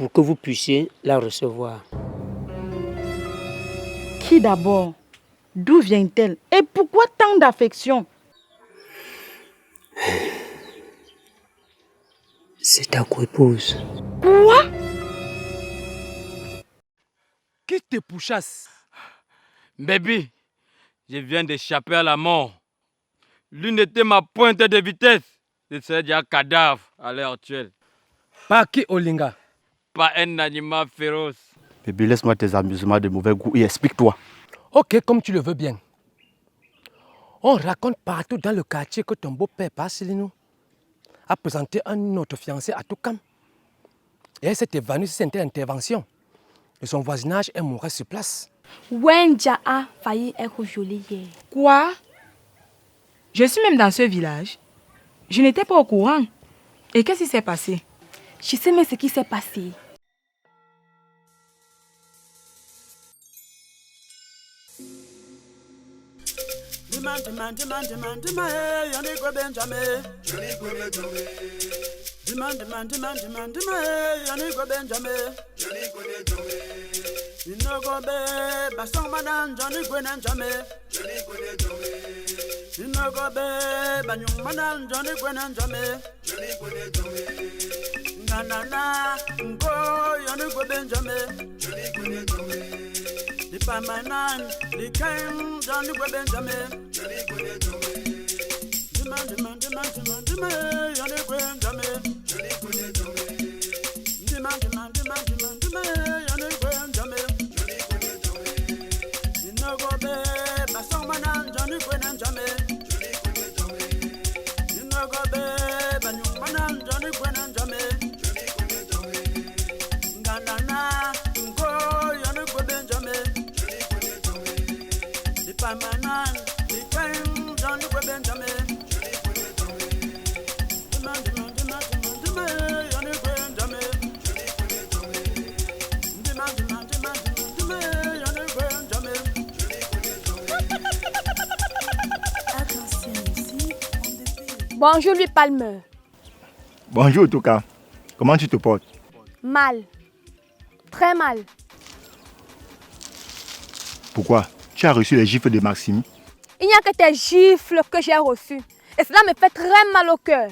pour que vous puissiez la recevoir. Qui d'abord? D'où vient-elle? Et pourquoi tant d'affection? C'est ta co-épouse. Quoi? Qui te pourchasse? Baby, je viens d'échapper à la mort. L'une était ma pointe de vitesse. Je serais déjà cadavre à l'heure actuelle. Par qui, Olinga? Pas un animal féroce. Bébé, laisse-moi tes amusements de mauvais goût et explique-toi. Ok, comme tu le veux bien. On raconte partout dans le quartier que ton beau-père Basilino a présenté un autre fiancé à Toukam. Et elle s'est évanouie sur cette intervention. Et son voisinage est mort sur place. Wenja a failli être violée hier. Quoi? Je suis même dans ce village. Je n'étais pas au courant. Et qu'est-ce qui s'est passé? Je sais même ce qui s'est passé. Bonjour, lui Palmer. Bonjour, Touka. Comment tu te portes? Mal. Très mal. Pourquoi? Tu as reçu les gifles de Maxime? Il n'y a que tes gifles que j'ai reçus. Et cela me fait très mal au cœur.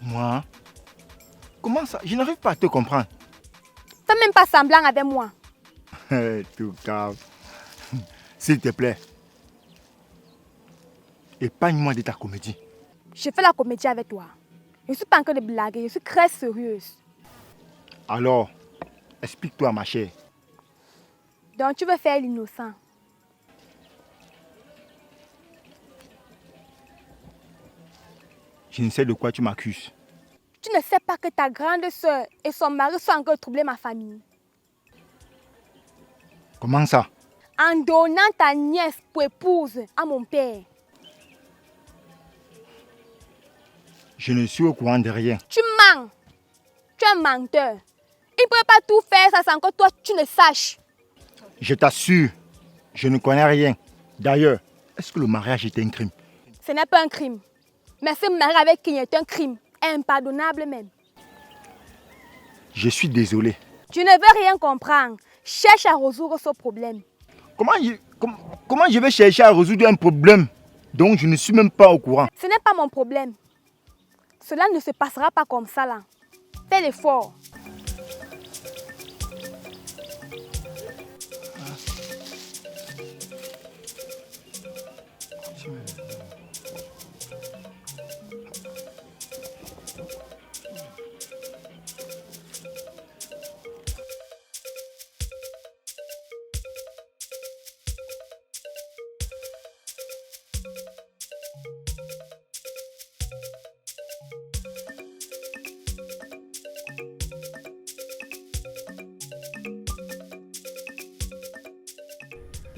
Moi? Comment ça? Je n'arrive pas à te comprendre. Fais même pas semblant avec moi. Touka. S'il te plaît. Épargne-moi de ta comédie. Je fais la comédie avec toi. Je ne suis pas en train de blaguer, je suis très sérieuse. Alors, explique-toi, ma chère. Donc tu veux faire l'innocent. Je ne sais de quoi tu m'accuses. Tu ne sais pas que ta grande soeur et son mari sont encore troublés ma famille. Comment ça? En donnant ta nièce pour épouse à mon père. Je ne suis au courant de rien. Tu mens. Tu es un menteur. Il ne pourrait pas tout faire ça sans que toi tu ne saches. Je t'assure, je ne connais rien. D'ailleurs, est-ce que le mariage était un crime? Ce n'est pas un crime. Mais ce mariage avec qui est un crime. Impardonnable même. Je suis désolé. Tu ne veux rien comprendre. Cherche à résoudre ce problème. Comment je vais chercher à résoudre un problème dont je ne suis même pas au courant? Ce n'est pas mon problème. Cela ne se passera pas comme ça là. Fais l'effort.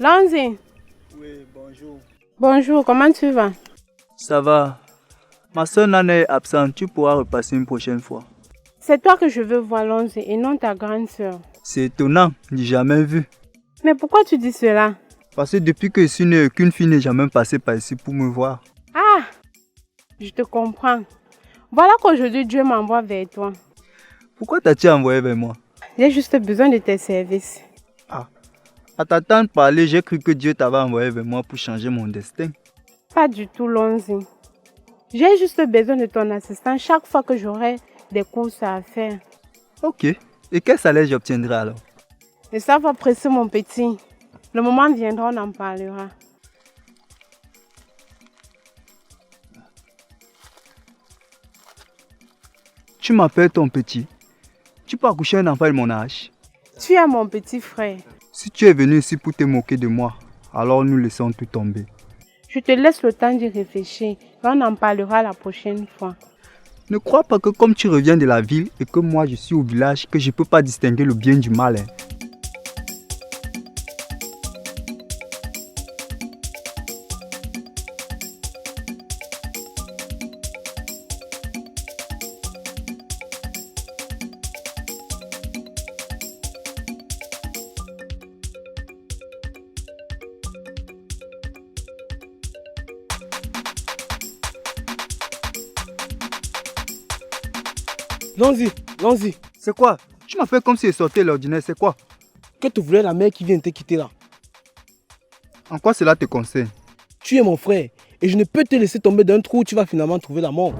Lanzi. Oui, bonjour. Bonjour, comment tu vas? Ça va. Ma soeur Nana est absente, tu pourras repasser une prochaine fois. C'est toi que je veux voir, Lanzi, et non ta grande sœur. C'est étonnant, j'ai jamais vu. Mais pourquoi tu dis cela? Parce que depuis que je suis né, aucune fille n'est jamais passée par ici pour me voir. Ah, je te comprends. Voilà qu'aujourd'hui Dieu m'envoie vers toi. Pourquoi t'as-tu envoyé vers moi? J'ai juste besoin de tes services. À t'entendre parler, j'ai cru que Dieu t'avait envoyé vers moi pour changer mon destin. Pas du tout, Lonzi. J'ai juste besoin de ton assistant chaque fois que j'aurai des courses à faire. Ok. Et quel salaire j'obtiendrai alors? Et ça va presser mon petit. Le moment viendra, on en parlera. Tu m'appelles ton petit. Tu peux accoucher un enfant de mon âge. Tu es mon petit frère. Si tu es venu ici pour te moquer de moi, alors nous laissons tout tomber. Je te laisse le temps d'y réfléchir et on en parlera la prochaine fois. Ne crois pas que comme tu reviens de la ville et que moi je suis au village, que je ne peux pas distinguer le bien du mal. Lonzi, C'est quoi? Tu m'as fait comme si je sortais l'ordinaire, c'est quoi? que te voulait la mère qui vient te quitter là? En quoi cela te concerne? Tu es mon frère et je ne peux te laisser tomber d'un trou où tu vas finalement trouver la mort.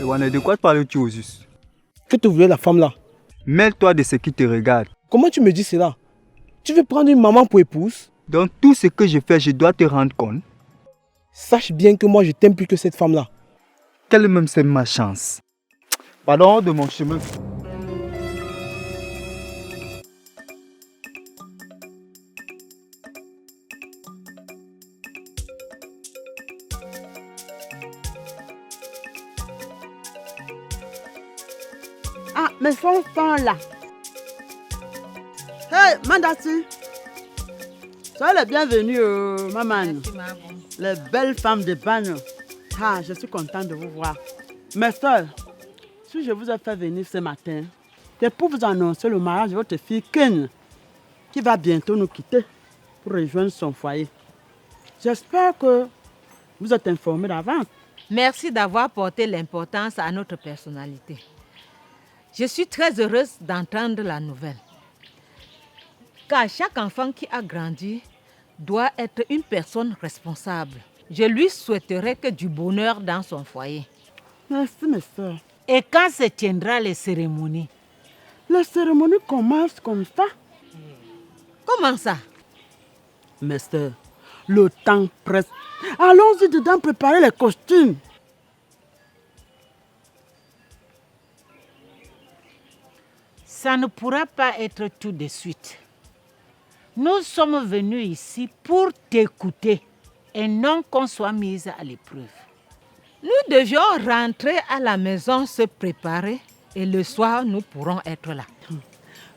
Ewane, de quoi parles-tu au juste? Que te voulait la femme là? Mêle-toi de ce qui te regarde. Comment tu me dis cela? Tu veux prendre une maman pour épouse? Dans tout ce que je fais, je dois te rendre compte. Sache bien que moi je t'aime plus que cette femme là. Qu'elle même c'est ma chance. Pardon de mon chemin. Ah, mes fonds sont là. Hey, Mandati. Soyez les bienvenus, maman. Les belles femmes de bagne. Ah, je suis contente de vous voir. Mes soeurs, si je vous ai fait venir ce matin, c'est pour vous annoncer le mariage de votre fille Ken, qui va bientôt nous quitter pour rejoindre son foyer. J'espère que vous êtes informés d'avance. Merci d'avoir porté l'importance à notre personnalité. Je suis très heureuse d'entendre la nouvelle. Car chaque enfant qui a grandi doit être une personne responsable. Je lui souhaiterais que du bonheur dans son foyer. Merci, mes soeurs. Et quand se tiendra les cérémonies? Les cérémonies commencent comme ça. Comment ça? Mes soeurs, le temps presse. Allons-y dedans préparer les costumes. Ça ne pourra pas être tout de suite. Nous sommes venus ici pour t'écouter et non qu'on soit mis à l'épreuve. Nous devions rentrer à la maison, se préparer et le soir, nous pourrons être là.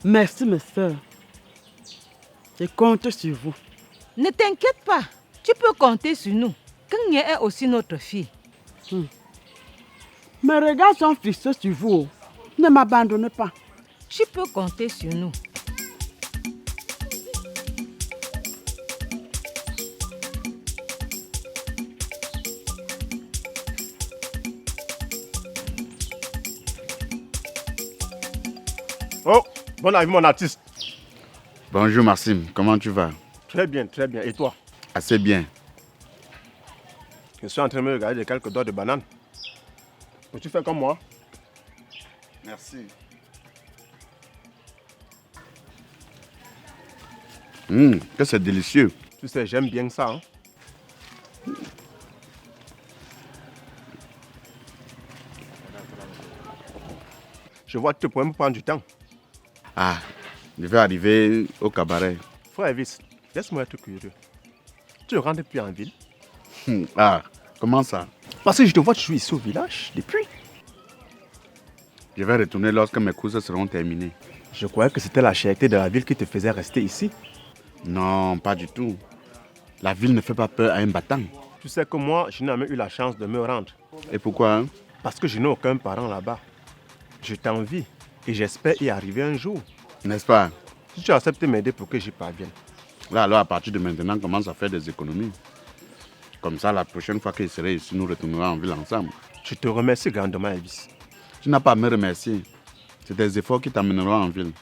Merci, mes soeurs. Je compte sur vous. Ne t'inquiète pas, tu peux compter sur nous. Kanye est aussi notre fille. Mes regards sont fixés sur vous. Ne m'abandonnez pas. Tu peux compter sur nous. Oh, bon arrivée mon artiste. Bonjour Maxime, comment tu vas? Très bien, très bien. Et toi? Assez bien. Je suis en train de me regarder de quelques doigts de banane. Peux-tu faire comme moi? Merci. Que c'est délicieux. Tu sais, j'aime bien ça. Hein? Je vois que tu pourrais me prendre du temps. Ah, je vais arriver au cabaret. Frère Elvis, laisse-moi être curieux. Tu ne rentres plus en ville? Ah, comment ça? Parce que je te vois, tu suis ici au village depuis. Je vais retourner lorsque mes courses seront terminées. Je croyais que c'était la cherté de la ville qui te faisait rester ici. Non, pas du tout. La ville ne fait pas peur à un battant. Tu sais que moi, je n'ai jamais eu la chance de me rendre. Et pourquoi hein? Parce que je n'ai aucun parent là-bas. Je t'envie et j'espère y arriver un jour. N'est-ce pas? Si tu acceptes de m'aider pour que j'y parvienne. Là, alors, à partir de maintenant, commence à faire des économies. Comme ça, la prochaine fois qu'il serait ici, nous retournerons en ville ensemble. Je te remercie grandement, Elvis. Tu n'as pas à me remercier. C'est des efforts qui t'amèneront en ville.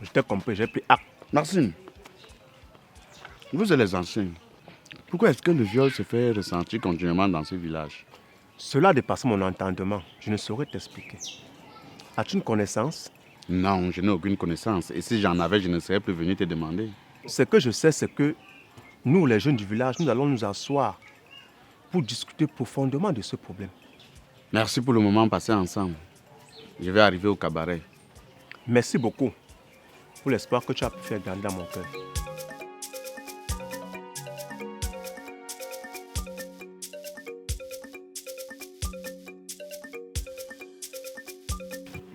Je t'ai compris, j'ai pris acte. Merci. Vous êtes les anciens. Pourquoi est-ce que le viol se fait ressentir continuellement dans ce village? Cela dépasse mon entendement. Je ne saurais t'expliquer. As-tu une connaissance? Non, je n'ai aucune connaissance. Et si j'en avais, je ne serais plus venu te demander. Ce que je sais, c'est que nous, les jeunes du village, nous allons nous asseoir pour discuter profondément de ce problème. Merci pour le moment passé ensemble. Je vais arriver au cabaret. Merci beaucoup pour l'espoir que tu as pu faire grandir dans mon cœur.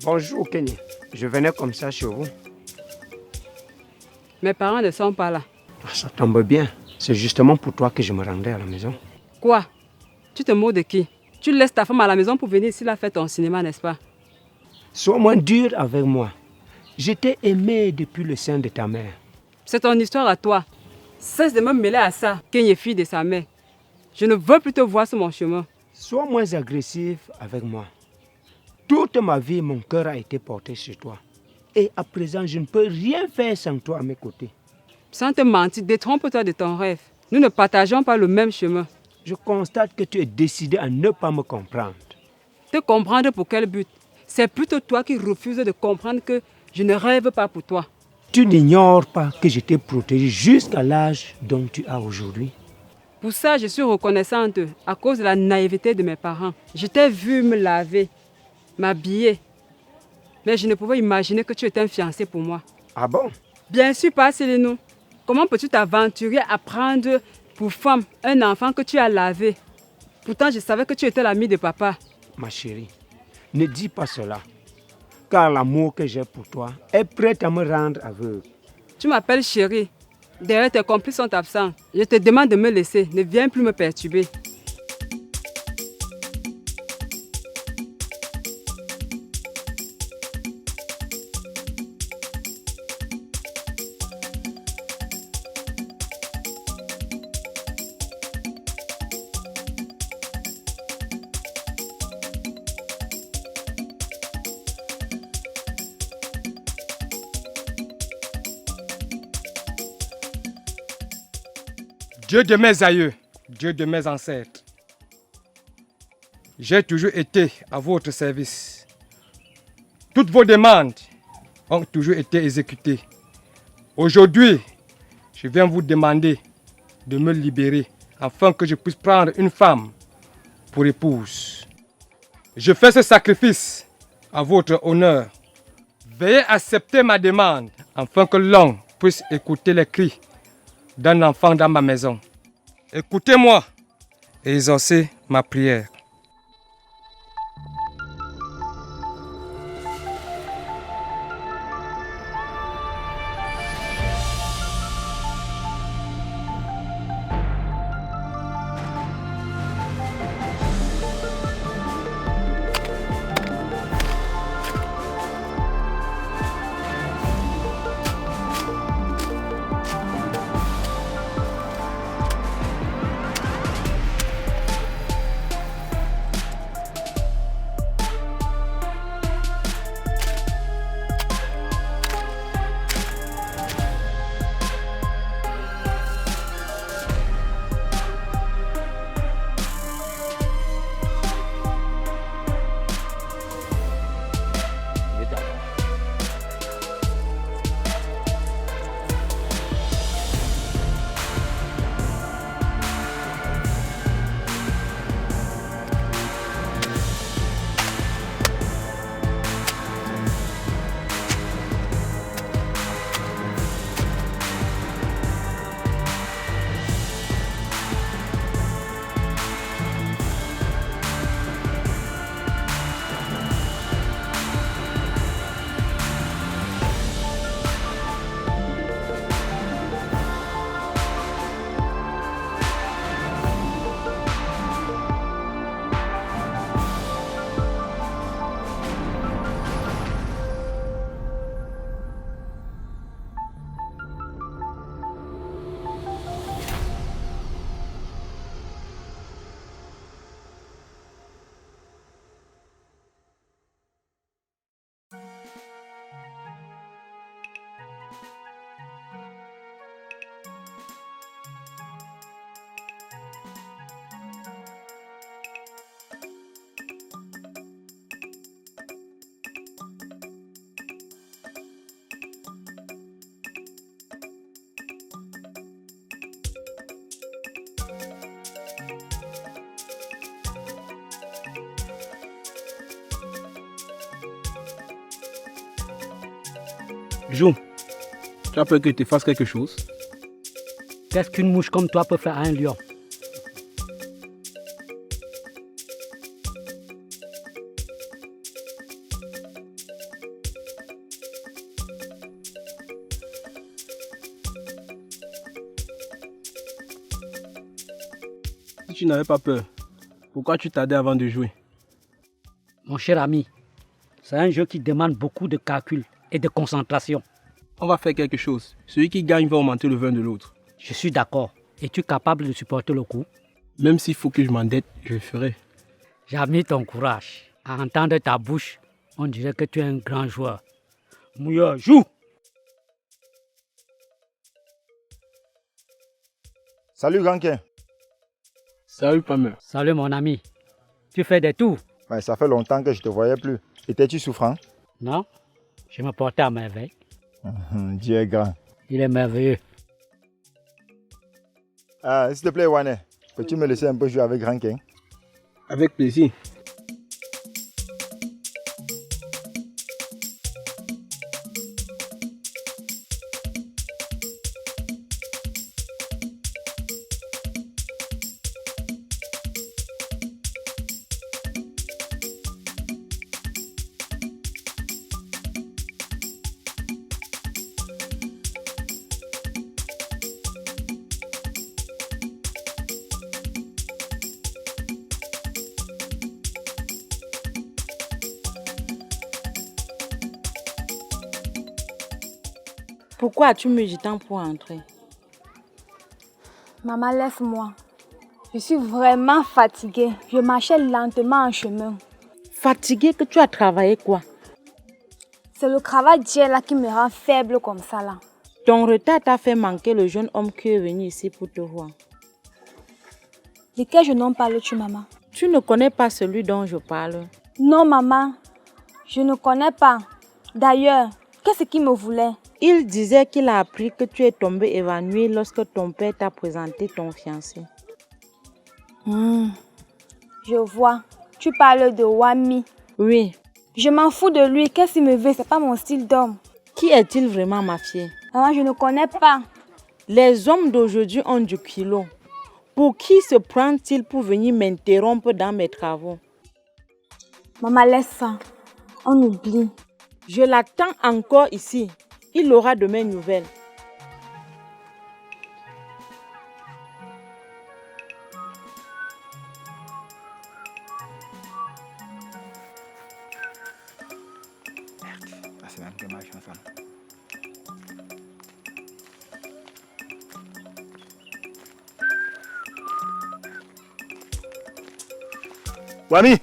Bonjour Kenny, je venais comme ça chez vous. Mes parents ne sont pas là. Ça tombe bien, c'est justement pour toi que je me rendais à la maison. Quoi? Tu te moques de qui? Tu laisses ta femme à la maison pour venir ici la faire ton cinéma, n'est-ce pas? Sois moins dur avec moi. Je t'ai aimé depuis le sein de ta mère. C'est ton histoire à toi. Cesse de me mêler à ça, Kenny est fille de sa mère. Je ne veux plus te voir sur mon chemin. Sois moins agressif avec moi. Toute ma vie, mon cœur a été porté sur toi. Et à présent, je ne peux rien faire sans toi à mes côtés. Sans te mentir, détrompe-toi de ton rêve. Nous ne partageons pas le même chemin. Je constate que tu es décidé à ne pas me comprendre. Te comprendre pour quel but? C'est plutôt toi qui refuses de comprendre que je ne rêve pas pour toi. Tu n'ignores pas que je t'ai protégé jusqu'à l'âge dont tu as aujourd'hui. Pour ça, je suis reconnaissante à cause de la naïveté de mes parents. Je t'ai vu me laver, m'habiller. Mais je ne pouvais imaginer que tu étais un fiancé pour moi. Ah bon? Bien sûr pas, Céline. Comment peux-tu t'aventurer à prendre pour femme un enfant que tu as lavé? Pourtant, je savais que tu étais l'ami de papa. Ma chérie, ne dis pas cela. Car l'amour que j'ai pour toi est prêt à me rendre aveugle. Tu m'appelles chérie. Derrière, tes complices sont absents. Je te demande de me laisser. Ne viens plus me perturber. Dieu de mes aïeux, Dieu de mes ancêtres, j'ai toujours été à votre service. Toutes vos demandes ont toujours été exécutées. Aujourd'hui, je viens vous demander de me libérer afin que je puisse prendre une femme pour épouse. Je fais ce sacrifice à votre honneur. Veuillez accepter ma demande afin que l'homme puisse écouter les cris d'un enfant dans ma maison. Écoutez-moi et exaucez ma prière. Jo, tu as peur que je te fasse quelque chose? Qu'est-ce qu'une mouche comme toi peut faire à un lion? Si tu n'avais pas peur, pourquoi tu tardais avant de jouer? Mon cher ami, c'est un jeu qui demande beaucoup de calcul et de concentration. On va faire quelque chose. Celui qui gagne va augmenter le vin de l'autre. Je suis d'accord. Es-tu capable de supporter le coup? Même s'il faut que je m'endette, je le ferai. J'admire ton courage. À entendre ta bouche, on dirait que tu es un grand joueur. Mouya, joue! Salut, Gankin. Salut, Pamela. Salut, mon ami. Tu fais des tours? Ouais, ça fait longtemps que je ne te voyais plus. Étais-tu souffrant? Non, je me portais à merveille. Dieu est grand. Il est merveilleux. Ah, s'il te plaît, Wane, peux-tu me laisser un peu jouer avec Rankin? Avec plaisir. Pourquoi as-tu mis du temps pour entrer? Maman, laisse-moi. Je suis vraiment fatiguée. Je marchais lentement en chemin. Fatiguée que tu as travaillé quoi? C'est le travail d'hier là qui me rend faible comme ça là. Ton retard t'a fait manquer le jeune homme qui est venu ici pour te voir. De quel jeune homme parles-tu, maman? Tu ne connais pas celui dont je parle? Non, maman. Je ne connais pas. D'ailleurs, qu'est-ce qu'il me voulait? Il disait qu'il a appris que tu es tombée évanouie lorsque ton père t'a présenté ton fiancé. Je vois. Tu parles de Wami. Oui. Je m'en fous de lui. Qu'est-ce qu'il me veut? C'est pas mon style d'homme. Qui est-il vraiment, ma fille? Maman, je ne connais pas. Les hommes d'aujourd'hui ont du kilo. Pour qui se prend-il pour venir m'interrompre dans mes travaux? Maman, laisse ça. On oublie. Je l'attends encore ici. Il aura de mes nouvelles. C'est même dommage ensemble. Wami!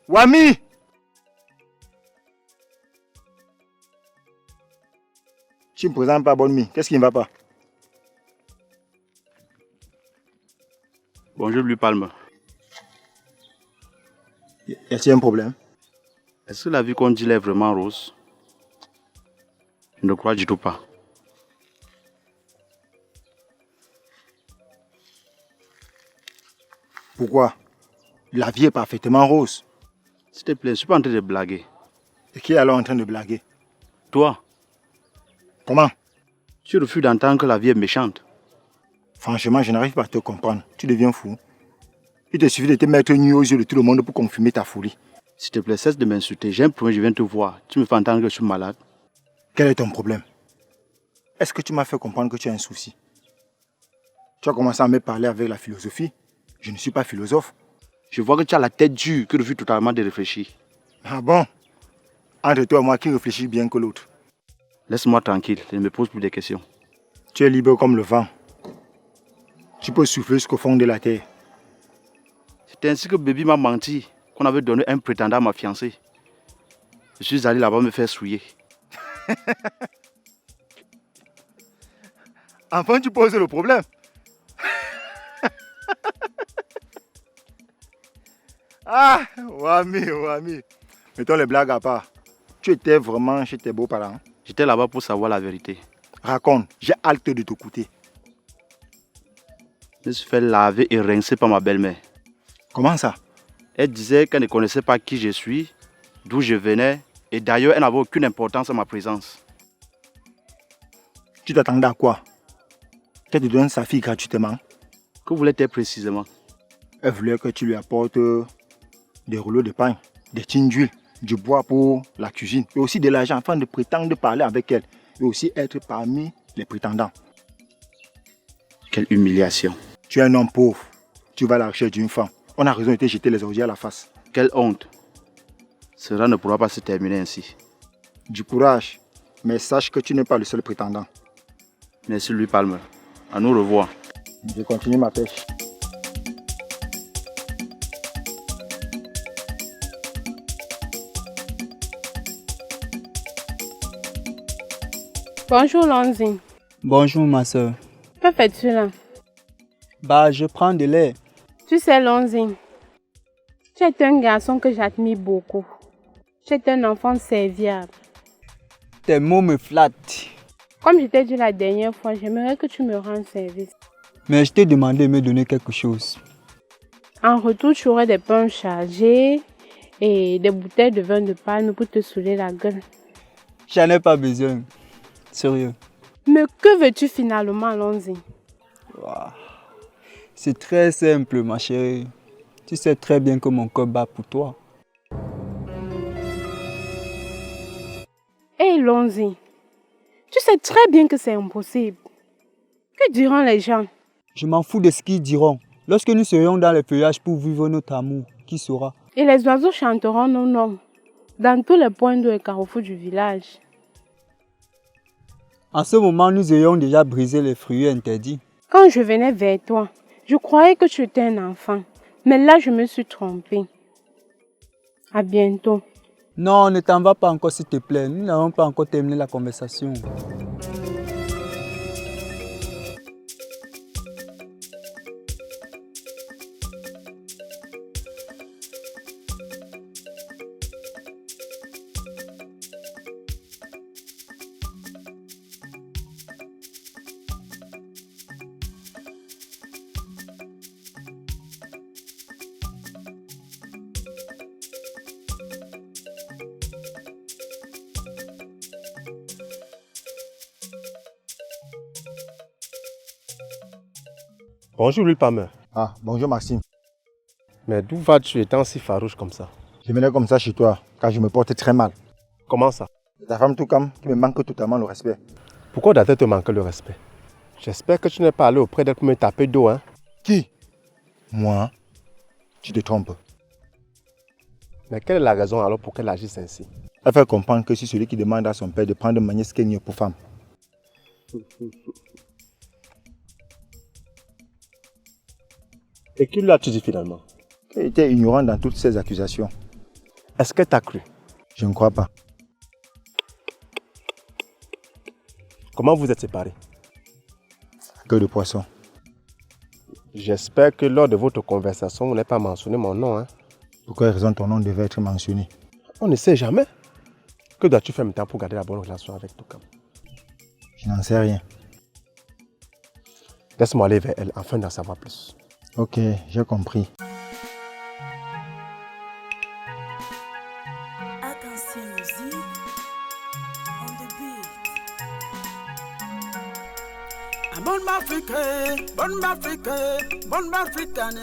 Wami! Tu ne me présentes pas bonne mie. Qu'est-ce qui ne va pas? Bonjour, lui Palme. Y a-t-il un problème? Est-ce que la vie qu'on dit là est vraiment rose? Je ne crois du tout pas. Pourquoi? La vie est parfaitement rose. S'il te plaît, je ne suis pas en train de blaguer. Et qui est alors en train de blaguer? Toi? Comment? Tu refuses d'entendre que la vie est méchante. Franchement, je n'arrive pas à te comprendre. Tu deviens fou. Il te suffit de te mettre nu aux yeux de tout le monde pour confirmer ta folie. S'il te plaît, cesse de m'insulter. J'ai un problème, je viens te voir. Tu me fais entendre que je suis malade. Quel est ton problème? Est-ce que tu m'as fait comprendre que tu as un souci? Tu as commencé à me parler avec la philosophie. Je ne suis pas philosophe. Je vois que tu as la tête dure, que refuse totalement de réfléchir. Ah bon? Entre toi et moi, qui réfléchit bien que l'autre? Laisse-moi tranquille, je ne me pose plus de questions. Tu es libre comme le vent. Tu peux souffler jusqu'au fond de la terre. C'est ainsi que Baby m'a menti, qu'on avait donné un prétendant à ma fiancée. Je suis allé là-bas me faire souiller. Enfin, tu poses le problème. Ah, Wami. Mettons les blagues à part. Tu étais vraiment chez tes beaux-parents? J'étais là-bas pour savoir la vérité. Raconte, j'ai hâte de t'écouter. Je me suis fait laver et rincer par ma belle-mère. Comment ça? Elle disait qu'elle ne connaissait pas qui je suis, d'où je venais Et d'ailleurs, elle n'avait aucune importance à ma présence. Tu t'attendais à quoi? Qu'elle te donne sa fille gratuitement? Que voulait-elle précisément? Elle voulait que tu lui apportes des rouleaux de pain, des tines d'huile, du bois pour la cuisine et aussi de l'argent afin de prétendre parler avec elle et aussi être parmi les prétendants. Quelle humiliation. Tu es un homme pauvre. Tu vas à la recherche d'une femme. On a raison de te jeter les ordures à la face. Quelle honte. Cela ne pourra pas se terminer ainsi. Du courage, mais sache que tu n'es pas le seul prétendant. Merci Louis Palmer. À nous revoir. Je continue ma pêche. Bonjour Lonzi. Bonjour ma soeur. Que fais-tu là? Bah, je prends de l'air. Tu sais Lonzi, tu es un garçon que j'admire beaucoup. Tu es un enfant serviable. Tes mots me flattent. Comme je t'ai dit la dernière fois, j'aimerais que tu me rendes service. Mais je t'ai demandé de me donner quelque chose. En retour, tu aurais des pains chargés et des bouteilles de vin de palme pour te saouler la gueule. J'en ai pas besoin. Sérieux. Mais que veux-tu finalement, Lonzi? Wow. C'est très simple, ma chérie. Tu sais très bien que mon cœur bat pour toi. Hé, Lonzi, tu sais très bien que c'est impossible. Que diront les gens? Je m'en fous de ce qu'ils diront. Lorsque nous serions dans les feuillages pour vivre notre amour, qui saura? Et les oiseaux chanteront nos noms dans tous les points d'eau et carrefours du village. En ce moment, nous ayons déjà brisé les fruits interdits. Quand je venais vers toi, je croyais que tu étais un enfant. Mais là, je me suis trompée. À bientôt. Non, ne t'en va pas encore, s'il te plaît. Nous n'avons pas encore terminé la conversation. Bonjour Louis Palmer. Ah, bonjour Maxime. Mais d'où vas-tu étant si farouche comme ça? Je venais comme ça chez toi, car je me porte très mal. Comment ça? Ta femme Toukam qui me manque totalement le respect. Pourquoi doit-elle te manquer le respect? J'espère que tu n'es pas allé auprès d'elle pour me taper d'eau, hein? Qui? Moi? Tu te trompes. Mais quelle est la raison alors pour qu'elle agisse ainsi? Elle fait comprendre que c'est celui qui demande à son père de prendre Magnès Kenyo pour femme. Et qui lui as-tu dit finalement? Elle était ignorante dans toutes ces accusations. Est-ce qu'elle t'a cru? Je ne crois pas. Comment vous êtes séparés? Que de poisson. J'espère que lors de votre conversation, vous n'avez pas mentionné mon nom, hein? Pour quelle raison ton nom devait être mentionné? On ne sait jamais. Que dois-tu faire maintenant pour garder la bonne relation avec Toukam? Je n'en sais rien. Laisse-moi aller vers elle afin d'en savoir plus. Ok, j'ai compris. Attention musique, on the beat. Bonne Afrique, bonne africaine.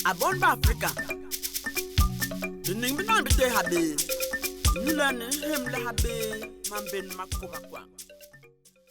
Abon Africa. The name be not be happy. Nulani him la happy. Man ben makuba kwa.